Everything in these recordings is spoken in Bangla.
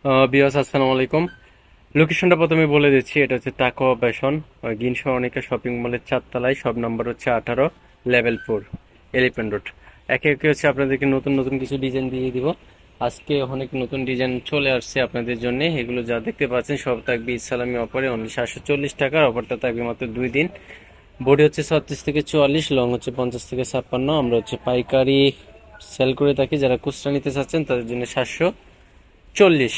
বিয়াস আসসালামু আলাইকুম। লোকেশনটা প্রথমে বলে দিচ্ছি, এটা হচ্ছে তাকওয়া ফ্যাশন, গ্রিন সরণিকা শপিং মলের 4 তলায়, সব নাম্বার হচ্ছে 18, লেভেল 4, এলিফ্যান্ট রোড। একে একে হচ্ছে আপনাদেরকে নতুন নতুন কিছু ডিজাইন দিয়ে দিব। আজকে অনেক নতুন ডিজাইন চলে আসছে আপনাদের জন্য। এগুলো যা দেখতে পাচ্ছেন সব থাকবে ইসলামী অফারে, অনলি 740 টাকার। অফারটা থাকবে মাত্র 2 দিন। বডি হচ্ছে 36 থেকে 44, লং হচ্ছে 50 থেকে 56। আমরা হচ্ছে পাইকারি সেল করে থাকি, যারা খুচরা নিতে চাচ্ছেন তাদের জন্য 740।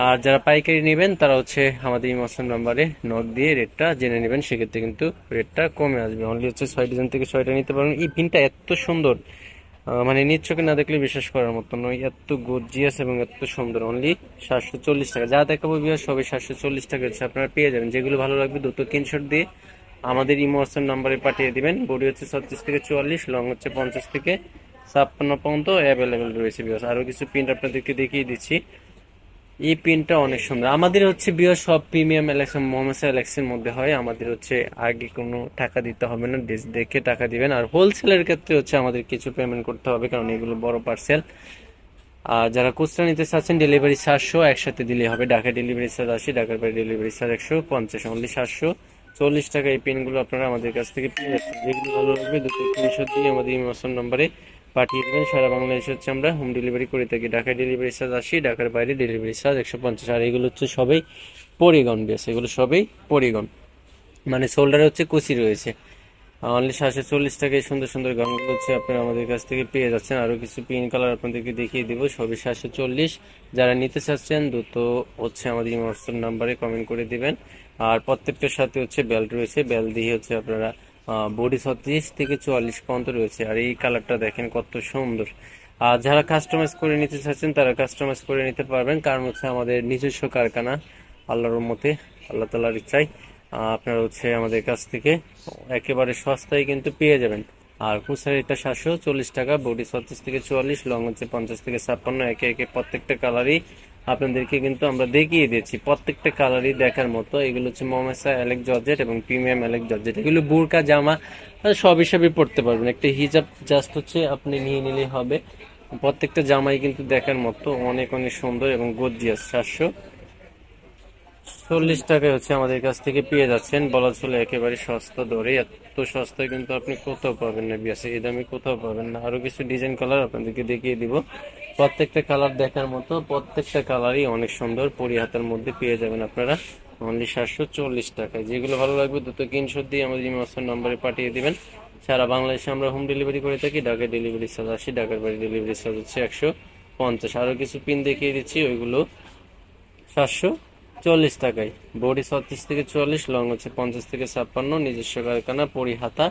আর যারা পাইকারি নেবেন তারা হচ্ছে আমাদের ইমোশন নাম্বারে নক দিয়ে রেটটা জেনে নেবেন, সেক্ষেত্রে কিন্তু রেটটা কমে আসবে। অনলি হচ্ছে 6 ডিজাইন থেকে 6টা নিতে পারবেন। এই পিনটা এত সুন্দর, মানে নিজ চোখে না দেখলে বিশ্বাস করার মতো নয়, এত গর্জিয়াস এবং এত সুন্দর। অনলি 740 টাকা। যা দেখাবো বিয়ার সবই 740 টাকা হচ্ছে আপনারা পেয়ে যাবেন। যেগুলো ভালো লাগবে দ্রুত স্ক্রিনশট দিয়ে আমাদের ইমোশন নাম্বারে পাঠিয়ে দিবেন। বডি হচ্ছে 36 থেকে 44, লং হচ্ছে 50 থেকে 56 পর্যন্ত অ্যাভেলেবেল রয়েছে বিয়ার। আরো কিছু প্রিন্ট আপনাদেরকে দেখিয়ে দিচ্ছি। এই পিনটা অনেক সুন্দর। আমাদের হচ্ছে বিয়ার সব প্রিমিয়াম এলেকশন মোহামেসা এলেক্সের মধ্যে হয়। আমাদের হচ্ছে আগে কোনো টাকা দিতে হবে না, ড্রেস দেখে টাকা দিবেন। আর হোলসেলের ক্ষেত্রে হচ্ছে আমাদের কিছু পেমেন্ট করতে হবে, কারণ এগুলো বড় পার্সেল। আর যারা খুচরা নিতে চাচ্ছেন ডেলিভারি 700 একসাথে দিলে হবে। ঢাকা ডেলিভারি চার্জ 80, ঢাকার বাইরে ডেলিভারি চার্জ 150। অনলি 740 টাকা এই পেনগুলো আপনারা আমাদের কাছ থেকে পেয়ে যাচ্ছেন। যেগুলো ভালো লাগবে দুটো 300 দিয়ে আমাদের ইমোশন নম্বরে পাঠিয়ে দেবেন। সারা বাংলাদেশে হচ্ছে আমরা হোম ডেলিভারি করে থাকি। ঢাকায় ডেলিভারি চার্জ 80, ঢাকার বাইরে ডেলিভারি চার্জ 150। আর এগুলো হচ্ছে সবই পরিগণ বেস, এগুলো সবই পরিগণ, মানে শোল্ডারে হচ্ছে কুচি রয়েছে। অনলি 740 টাকায় সুন্দর সুন্দর গাউনগুলো হচ্ছে আপনারা আমাদের কাছ থেকে পেয়ে যাচ্ছেন। আরো কিছু পিন কালার আপনাদেরকে দেখিয়ে দিব, সবই 740। যারা নিতে চাচ্ছেন দ্রুত হচ্ছে আমাদের হোয়াটসঅ্যাপ নাম্বারে কমেন্ট করে দিবেন। আর প্রত্যেকটার সাথে হচ্ছে বেল্ট রয়েছে, বেল্ট দিয়ে হচ্ছে আপনারা বডি 36 থেকে 44 পর্যন্ত রয়েছে। আর এই কালারটা দেখেন কত সুন্দর। আর যারা কাস্টমাইজ করে নিতে চাচ্ছেন তারা কাস্টমাইজ করে নিতে পারবেন, কারণ হচ্ছে আমাদের নিজস্ব কারখানা। আল্লাহর মতে, আল্লাহ তাআলার ইচ্ছায় আপনারা হচ্ছে আমাদের কাছ থেকে একেবারে সস্তায় কিন্তু পেয়ে যাবেন। আর খুচরা এটা 740 টাকা। বডি 36 থেকে 44, লং হচ্ছে 50 থেকে 56। একে একে প্রত্যেকটা কালারই আপনাদেরকে কিন্তু আমরা দেখিয়ে দিয়েছি, প্রত্যেকটা কালারই দেখার মতো। এগুলো হচ্ছে মোমেসা এলেক জর্জেট এবং প্রিমিয়াম এলেক জর্জেট। এগুলো বুরকা জামা সব হিসাবে পড়তে পারবেন। একটা হিজাব জাস্ট হচ্ছে আপনি নিয়ে নিলেই হবে। প্রত্যেকটা জামাই কিন্তু দেখার মতো, অনেক অনেক সুন্দর এবং গর্জিয়াস। 740 টাকায় হচ্ছে আমাদের কাছ থেকে পেয়ে যাচ্ছেন। বলা চলে একেবারে সস্তা দরে। এত সস্তায় কিন্তু আপনি কোথাও পাবেন না বিয়াসে, এই দামে কোথাও পাবেন না। আরো কিছু ডিজাইন কালার আপনাদেরকে দেখিয়ে দিব। প্রত্যেকটা কালার দেখার মতো, প্রত্যেকটা কালারই অনেক সুন্দর। পরি হাতার মধ্যে পেয়ে যাবেন আপনারা অনলি 740 টাকায়। যেগুলো ভালো লাগবে দ্রুত স্ক্রিনশট দিয়ে আমাদের ইমোশন নাম্বারে পাঠিয়ে দিবেন। সারা বাংলাদেশে আমরা হোম ডেলিভারি করে থাকি। ঢাকায় ডেলিভারি চার্জ 80, ঢাকার বাইরে ডেলিভারি চার্জ হচ্ছে 150। আরো কিছু পিন দেখিয়ে দিচ্ছি, ওইগুলো 740 টাকায়। বডি 36 থেকে 44, লং হচ্ছে 50 থেকে 56। নিজস্ব কারখানা, পরিহাতা।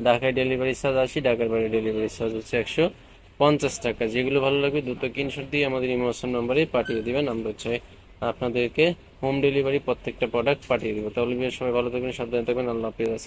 ঢাকায় ডেলিভারি চার্জ 80, ঢাকার বাইরে ডেলিভারি চার্জ হচ্ছে 150 টাকা। যেগুলো ভালো লাগবে দ্রুত স্ক্রিনশট দিয়ে আমাদের ইমোশন নাম্বারে পাঠিয়ে দিবেন। আমরা হচ্ছে আপনাদেরকে হোম ডেলিভারি প্রত্যেকটা প্রোডাক্ট পাঠিয়ে দিব। তাহলে সবাই ভালো থাকবেন, সাবধানে থাকবেন। আল্লাহ হাফেজ।